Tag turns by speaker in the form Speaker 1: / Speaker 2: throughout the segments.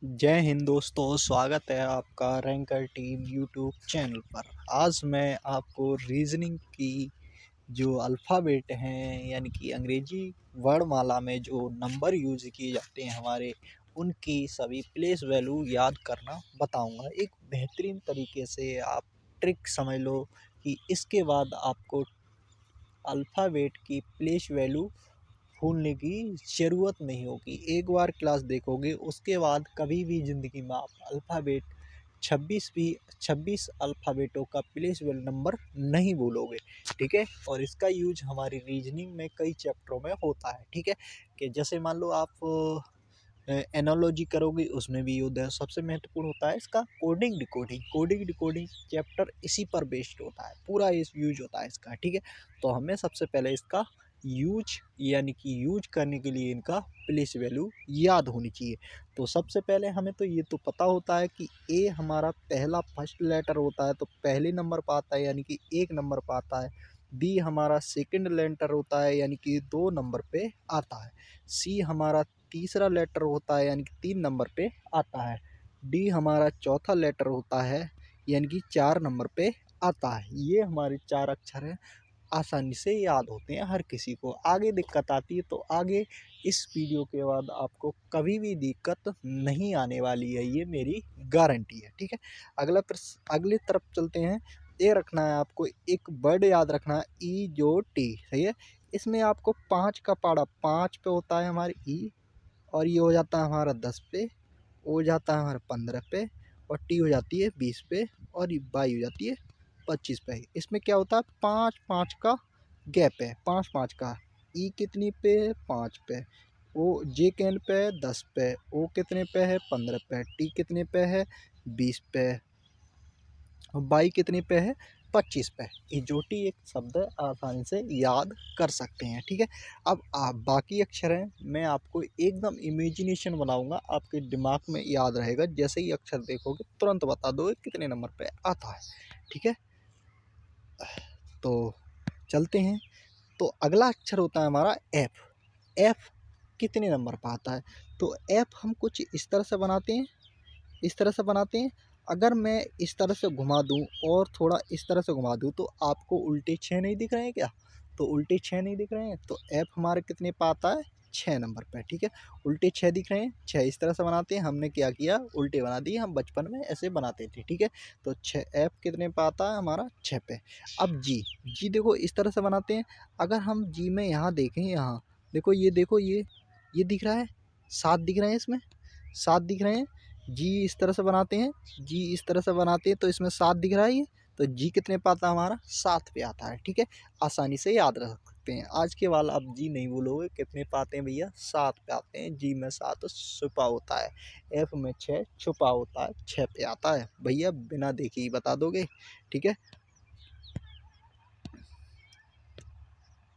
Speaker 1: जय हिंद दोस्तों, स्वागत है आपका रैंकर टीम यूट्यूब चैनल पर। आज मैं आपको रीजनिंग की जो अल्फ़ाबेट हैं यानी कि अंग्रेजी वर्णमाला में जो नंबर यूज़ किए जाते हैं हमारे, उनकी सभी प्लेस वैल्यू याद करना बताऊंगा। एक बेहतरीन तरीके से आप ट्रिक समझ लो कि इसके बाद आपको अल्फ़ाबेट की प्लेस वैल्यू भूलने की ज़रूरत नहीं होगी। एक बार क्लास देखोगे उसके बाद कभी भी ज़िंदगी में आप अल्फ़ाबेट 26 अल्फ़ाबेटों का प्लेस वेल नंबर नहीं भूलोगे। ठीक है, और इसका यूज हमारी रीजनिंग में कई चैप्टरों में होता है। ठीक है, कि जैसे मान लो आप एनालॉजी करोगे, उसमें भी यूज है। सबसे महत्वपूर्ण होता है इसका कोडिंग डिकोडिंग चैप्टर इसी पर बेस्ड होता है, पूरा इस यूज होता है इसका। ठीक है, तो हमें सबसे पहले इसका यूज यानी कि यूज करने के लिए इनका प्लेस वैल्यू याद होनी चाहिए। तो सबसे पहले हमें तो ये तो पता होता है कि ए हमारा पहला फर्स्ट लेटर होता है तो पहले नंबर पर आता है यानी कि 1 नंबर पर आता है। बी हमारा सेकंड लेटर होता है यानी कि 2 नंबर पे आता है। सी हमारा तीसरा लेटर होता है यानी कि 3 नंबर पे आता है। डी हमारा चौथा लेटर होता है यानी कि 4 नंबर पे आता है। ये हमारे 4 अक्षर हैं, आसानी से याद होते हैं हर किसी को। आगे दिक्कत आती है तो आगे इस वीडियो के बाद आपको कभी भी दिक्कत नहीं आने वाली है, ये मेरी गारंटी है। ठीक है, अगले तरफ चलते हैं। ये रखना है आपको, एक वर्ड याद रखना है, ई जो टी। सही है, इसमें आपको 5 का पाड़ा 5 पे होता है हमारे ई, और ये हो जाता है हमारा 10 पे, ओ हो जाता है हमारा 15 पे, और टी हो जाती है 20 पे, और ये बाई हो जाती है 25 पे। इसमें क्या होता है, 5-5 का गैप है, 5-5 का। ई कितनी पे है, 5 पे। ओ जे कैन पे है 10 पे। ओ कितने पे है, 15 पे। टी कितने पे है, 20 पे। और बाई कितने पे है, 25 पे। इजोटी एक शब्द है, आसानी से याद कर सकते हैं। ठीक है, अब आप बाकी अक्षर हैं, मैं आपको एकदम इमेजिनेशन बनाऊंगा, आपके दिमाग में याद रहेगा। जैसे ही अक्षर देखोगे तुरंत बता दो कितने नंबर पे आता है। ठीक है, तो चलते हैं। तो अगला अक्षर होता है हमारा एफ। एफ कितने नंबर पर आता है, तो एफ हम कुछ इस तरह से बनाते हैं, इस तरह से बनाते हैं। अगर मैं इस तरह से घुमा दूं और थोड़ा इस तरह से घुमा दूं तो आपको उल्टे 6 नहीं दिख रहे हैं क्या, तो उल्टे 6 नहीं दिख रहे हैं, तो एफ हमारे कितने पे आता है, 6 नंबर पे। ठीक है, उल्टे 6 दिख रहे हैं, 6 इस तरह से बनाते हैं। हमने क्या किया, उल्टे बना दिए, हम बचपन में ऐसे बनाते थे। ठीक है, तो 6 एफ कितने पे आता है हमारा, 6 पे। अब जी, जी देखो इस तरह से बनाते हैं। अगर हम जी में यहाँ देखें, यहाँ देखो, ये देखो, ये दिख रहा है, 7 दिख रहे हैं इसमें, 7 दिख रहे हैं। जी इस तरह से बनाते हैं, जी इस तरह से बनाते हैं, तो इसमें 7 दिख रहा है ये, तो जी कितने पे आता है हमारा, 7 पे आता है। ठीक है, आसानी से याद रख सकते हैं। आज के वाला आप जी नहीं बोलोगे, कितने पे आते हैं भैया, 7 पे आते हैं। जी में 7 छुपा होता है, एफ में 6 छुपा होता है, 6 पे आता है भैया, बिना देखे ही बता दोगे। ठीक है,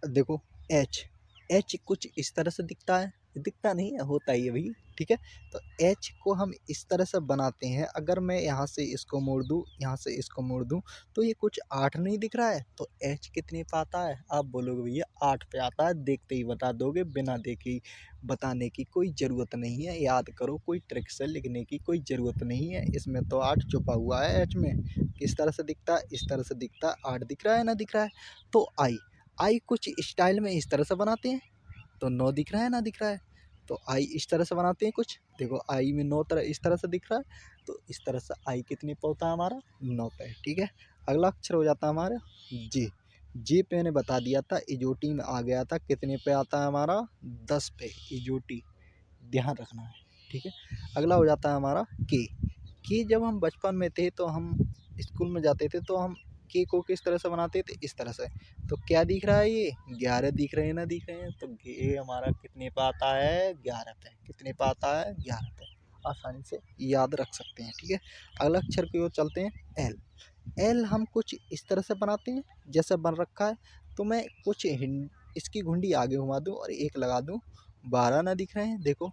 Speaker 1: देखो एच, एच कुछ इस तरह से दिखता है, दिखता नहीं है, होता ही है भाई। ठीक है, तो एच को हम इस तरह से बनाते हैं। अगर मैं यहाँ से इसको मोड़ दूँ, यहाँ से इसको मोड़ दूँ, तो ये कुछ 8 नहीं दिख रहा है, तो एच कितने पे आता है, आप बोलोगे भैया 8 पे आता है, देखते ही बता दोगे, बिना देखे ही। बताने की कोई ज़रूरत नहीं है, याद करो, कोई ट्रिक से लिखने की कोई ज़रूरत नहीं है। इसमें तो 8 छुपा हुआ है एच में। किस तरह से दिखता है, इस तरह से दिखता है। 8 दिख रहा है ना, दिख रहा है। तो आई, आई कुछ स्टाइल में इस तरह से बनाते हैं, तो 9 दिख रहा है ना, दिख रहा है। तो आई इस तरह से बनाते हैं कुछ, देखो आई में 9 तरह इस तरह से दिख रहा है, तो इस तरह से आई कितने पे होता है हमारा, 9 पे। ठीक है, अगला अक्षर हो जाता है हमारा जे। जे पे मैंने बता दिया था, इजोटी में आ गया था, कितने पे आता है हमारा, 10 पे इजोटी, ध्यान रखना है। ठीक है, अगला हो जाता है हमारा के जब हम बचपन में थे तो हम स्कूल में जाते थे, तो हम के को किस तरह से बनाते थे, इस तरह से। तो क्या दिख रहा है, ये 11 दिख रहे हैं ना, दिख रहे हैं, तो ये हमारा कितने पे आता है, 11 पे। कितने पे आता है, 11 पे। आसानी से याद रख सकते हैं। ठीक है, अगला अक्षर की ओर चलते हैं, एल। एल हम कुछ इस तरह से बनाते हैं, जैसे बन रखा है। तो मैं कुछ इसकी घुंडी आगे घुमा दूँ और एक लगा दूँ, 12 ना दिख रहे हैं, देखो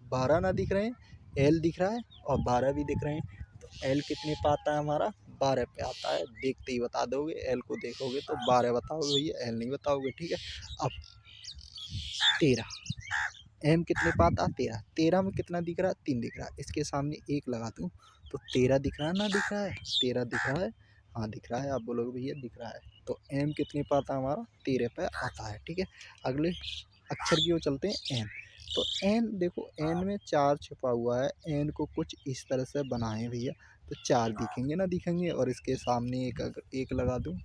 Speaker 1: 12 ना दिख रहे हैं, एल दिख रहा है और 12 भी दिख रहे हैं। तो एल कितने पे आता है हमारा, 12 पे आता है, देखते ही बता दोगे। एल को देखोगे तो 12 बताओगे भैया, एल नहीं बताओगे। ठीक है, अब 13, एम कितने पाता 13, 13 में कितना दिख रहा है 3 दिख रहा है, इसके सामने 1 लगा दूँ तो 13 दिख रहा है ना, दिख रहा है 13 दिख रहा है, हाँ दिख रहा है। आप बोलोगे भैया दिख रहा है, तो एम कितने पाता हमारा 13 पे आता है। ठीक है, अगले अक्षर की ओर चलते हैं एन। तो एन देखो, एन में 4 छिपा हुआ है, एन को कुछ इस तरह से बनाएं भैया, तो 4 दिखेंगे ना दिखेंगे, और इसके सामने एक अगर 1 लगा दूँ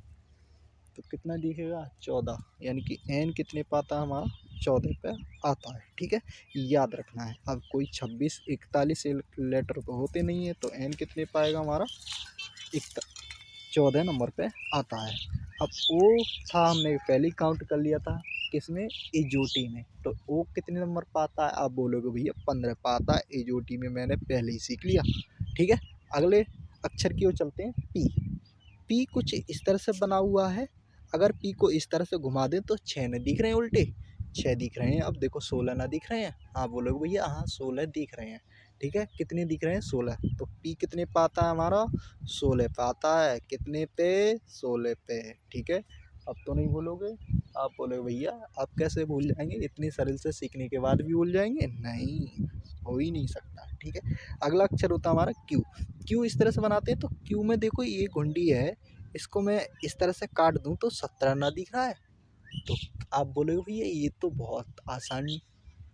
Speaker 1: तो कितना दिखेगा 14, यानी कि एन कितने पाता है हमारा 14 पे आता है। ठीक है, याद रखना है। अब कोई 26 41 लेटर तो होते नहीं है, तो एन कितने पाएगा हमारा 14 नंबर पे आता है। अब ओ था, हमने पहले ही काउंट कर लिया था किसमें, इजोटी में, तो ओ कितने नंबर पाता है, आप बोलोगे भैया 15 पाता है, इजोटी में मैंने पहले ही सीख लिया। ठीक है, अगले अक्षर की ओर चलते हैं पी। पी कुछ इस तरह से बना हुआ है, अगर पी को इस तरह से घुमा दें तो 6 न दिख रहे हैं उल्टे, 6 दिख रहे हैं। अब देखो 16 ना दिख रहे हैं, हाँ बोलोगे भैया हाँ 16 दिख रहे हैं। ठीक है, कितने दिख रहे हैं 16, तो पी कितने पे आता है हमारा 16 पे आता है, कितने पे 16 पे। ठीक है, अब तो नहीं भूलोगे, आप बोलोगे भैया आप कैसे भूल जाएंगे, इतनी सरल से सीखने के बाद भी भूल जाएंगे, नहीं हो ही नहीं सकता। ठीक है, अगला अक्षर होता है हमारा क्यू। क्यू इस तरह से बनाते हैं, तो क्यू में देखो ये घुंडी है, इसको मैं इस तरह से काट दूं तो 17 ना दिख रहा है, तो आप बोलोगे भैया ये तो बहुत आसान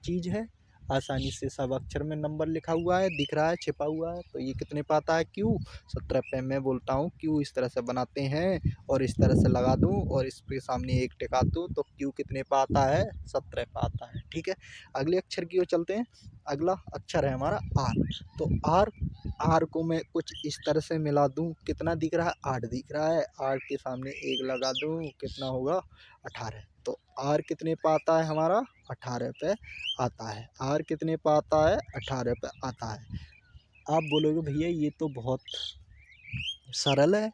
Speaker 1: चीज़ है, आसानी से सब अक्षर में नंबर लिखा हुआ है, दिख रहा है, छिपा हुआ है, तो ये कितने पे आता है क्यू 17 पे। मैं बोलता हूँ क्यू इस तरह से बनाते हैं, और इस तरह से लगा दूँ और इसके सामने 1 टिका दूँ तो क्यू कितने पे आता है 17 पे आता है। ठीक है, अगले अक्षर की ओर चलते हैं। अगला अक्षर है हमारा आर। तो आर, आर को मैं कुछ इस तरह से मिला दूँ, कितना दिख रहा है 8 दिख रहा है, 8 के सामने 1 लगा दूँ कितना होगा 18, तो आर कितने पे आता है हमारा 18 पे आता है। आर कितने पे आता है 18 पे आता है। आप बोलोगे भैया ये तो बहुत सरल है,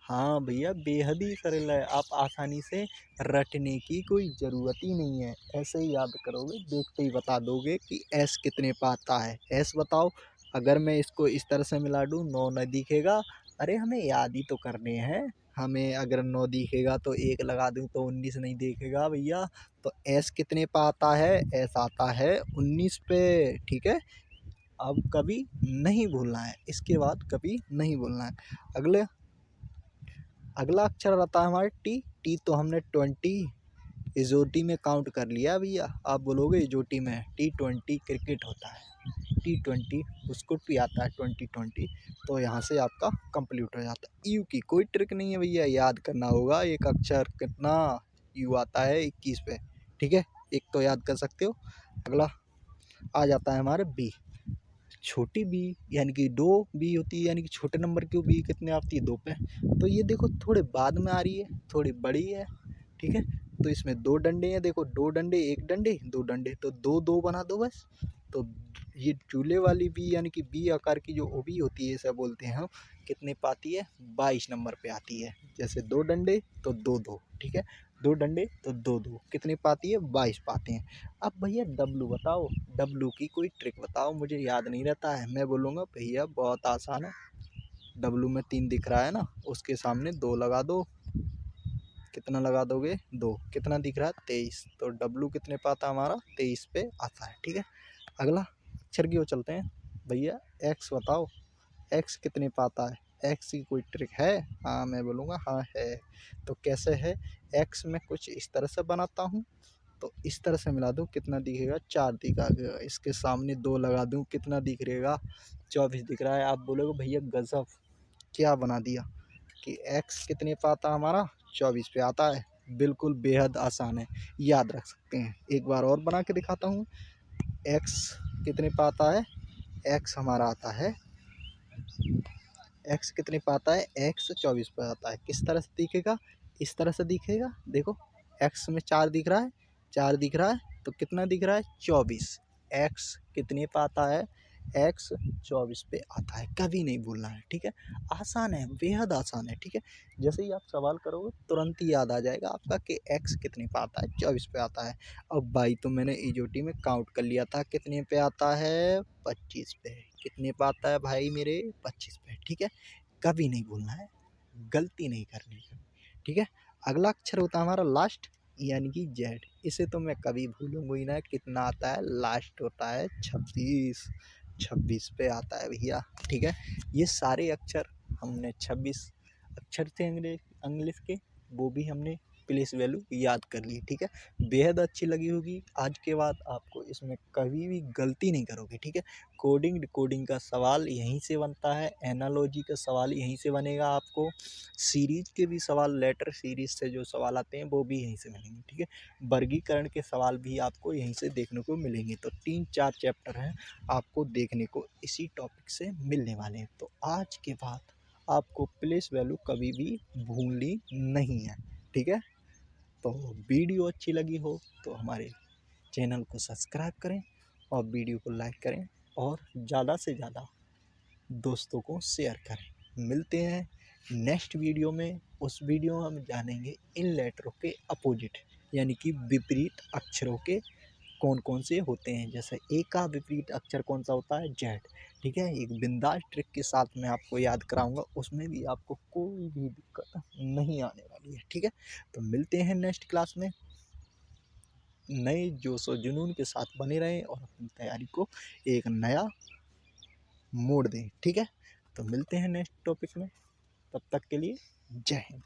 Speaker 1: हाँ भैया बेहद ही सरल है, आप आसानी से रटने की कोई ज़रूरत ही नहीं है, ऐसे ही याद करोगे, देखते ही बता दोगे कि एस कितने पे आता है। एस बताओ, अगर मैं इसको इस तरह से मिला दूँ 9 न दिखेगा, अरे हमें याद ही तो करने हैं, हमें अगर 9 दिखेगा तो 1 लगा दूँ तो 19 नहीं दिखेगा भैया, तो एस कितने पे आता है, एस आता है 19 पे। ठीक है, अब कभी नहीं भूलना है, इसके बाद कभी नहीं भूलना है। अगले अगला अक्षर रहता है हमारे टी। टी तो हमने 20 इजोटी में काउंट कर लिया भैया, आप बोलोगे इजोटी में T20 क्रिकेट होता है, T20 उसको भी आता है 2020, तो यहाँ से आपका कंप्लीट हो जाता है। यू की कोई ट्रिक नहीं है भैया, याद करना होगा एक अक्षर कितना, यू आता है 21 पे। ठीक है, एक तो याद कर सकते हो। अगला आ जाता है हमारे बी। छोटी बी यानी कि 2 बी होती है, यानी कि छोटे नंबर की बी कितने आती है 2 पे, तो ये देखो थोड़े बाद में आ रही है, थोड़ी बड़ी है। ठीक है, तो इसमें 2 डंडे हैं, देखो 2 डंडे 1 डंडे 2 डंडे, तो 2 2 बना दो बस। तो ये चूल्हे वाली बी यानी कि बी आकार की जो ओबी होती है, इसे बोलते हैं हम, कितने पे आती है 22 नंबर पे आती है। जैसे 2 डंडे तो 2 2, ठीक है, 2 डंडे तो 2 2, कितने पाती है 22 पाते हैं। अब भैया डब्लू बताओ, डब्लू की कोई ट्रिक बताओ, मुझे याद नहीं रहता है, मैं बोलूँगा भैया बहुत आसान है, डब्लू में 3 दिख रहा है ना, उसके सामने 2 लगा दो, कितना लगा दोगे 2, कितना दिख रहा है 23, तो डब्लू कितने पे आता है हमारा 23 पे आता है। ठीक है, अगला अक्षर की ओर चलते हैं। भैया एक्स बताओ, एक्स कितने पे आता है, एक्स की कोई ट्रिक है, हाँ मैं बोलूँगा हाँ है। तो कैसे है, एक्स में कुछ इस तरह से बनाता हूँ, तो इस तरह से मिला दूँ कितना दिखेगा 4 दिखेगा, इसके सामने 2 लगा दूँ कितना दिख रहेगा 24 दिख रहा है। आप बोलोगे भैया गज़ब, क्या बना दिया कि एक्स कितने पे आता है हमारा 24 पे आता है। बिल्कुल बेहद आसान है, याद रख सकते हैं। एक बार और बना के दिखाता हूँ, एक्स कितने पे आता है, एक्स हमारा आता है, एक्स कितने पे आता है, एक्स 24 पे आता है। किस तरह से दिखेगा, इस तरह से दिखेगा, देखो एक्स में 4 दिख रहा है, 4 दिख रहा है, तो कितना दिख रहा है 24, एक्स कितने पे आता है, एक्स 24 पे आता है, कभी नहीं भूलना है। ठीक है, आसान है, बेहद आसान है। ठीक है, जैसे ही आप सवाल करोगे तुरंत ही याद आ जाएगा आपका कि एक्स कितने पे आता है, 24 पे आता है। अब बाई तो मैंने इजोटी में काउंट कर लिया था, कितने पे आता है 25 पे, कितने पे आता है भाई मेरे 25 पे। ठीक है, कभी नहीं भूलना है, गलती नहीं करनी है। ठीक है, अगला अक्षर होता है हमारा लास्ट। यानी कि जेड। इसे तो मैं कभी भूलूंगा ही ना। कितना आता है? लास्ट होता है 26। 26 पे आता है भैया। ठीक है, ये सारे अक्षर हमने 26 अक्षर थे इंग्लिश के, वो भी हमने प्लेस वैल्यू याद कर ली। ठीक है, बेहद अच्छी लगी होगी। आज के बाद आपको इसमें कभी भी गलती नहीं करोगे। ठीक है, कोडिंग डिकोडिंग का सवाल यहीं से बनता है, एनालॉजी का सवाल यहीं से बनेगा आपको, सीरीज के भी सवाल, लेटर सीरीज से जो सवाल आते हैं वो भी यहीं से मिलेंगे। ठीक है, वर्गीकरण के सवाल भी आपको यहीं से देखने को मिलेंगे। तो 3-4 चैप्टर हैं आपको देखने को इसी टॉपिक से मिलने वाले हैं। तो आज के बाद आपको प्लेस वैल्यू कभी भी भूलनी नहीं है। ठीक है, तो वीडियो अच्छी लगी हो तो हमारे चैनल को सब्सक्राइब करें और वीडियो को लाइक करें और ज़्यादा से ज़्यादा दोस्तों को शेयर करें। मिलते हैं नेक्स्ट वीडियो में। उस वीडियो में हम जानेंगे इन लेटरों के अपोजिट, यानी कि विपरीत अक्षरों के कौन कौन से होते हैं। जैसे ए का विपरीत अक्षर कौन सा होता है? जेड। ठीक है, एक बिंदास ट्रिक के साथ मैं आपको याद कराऊंगा, उसमें भी आपको कोई भी दिक्कत नहीं आने वाली है। ठीक है, तो मिलते हैं नेक्स्ट क्लास में। नए जोश और जुनून के साथ बने रहें और अपनी तैयारी को एक नया मोड़ दें। ठीक है, तो मिलते हैं नेक्स्ट टॉपिक में। तब तक के लिए जय हिंद।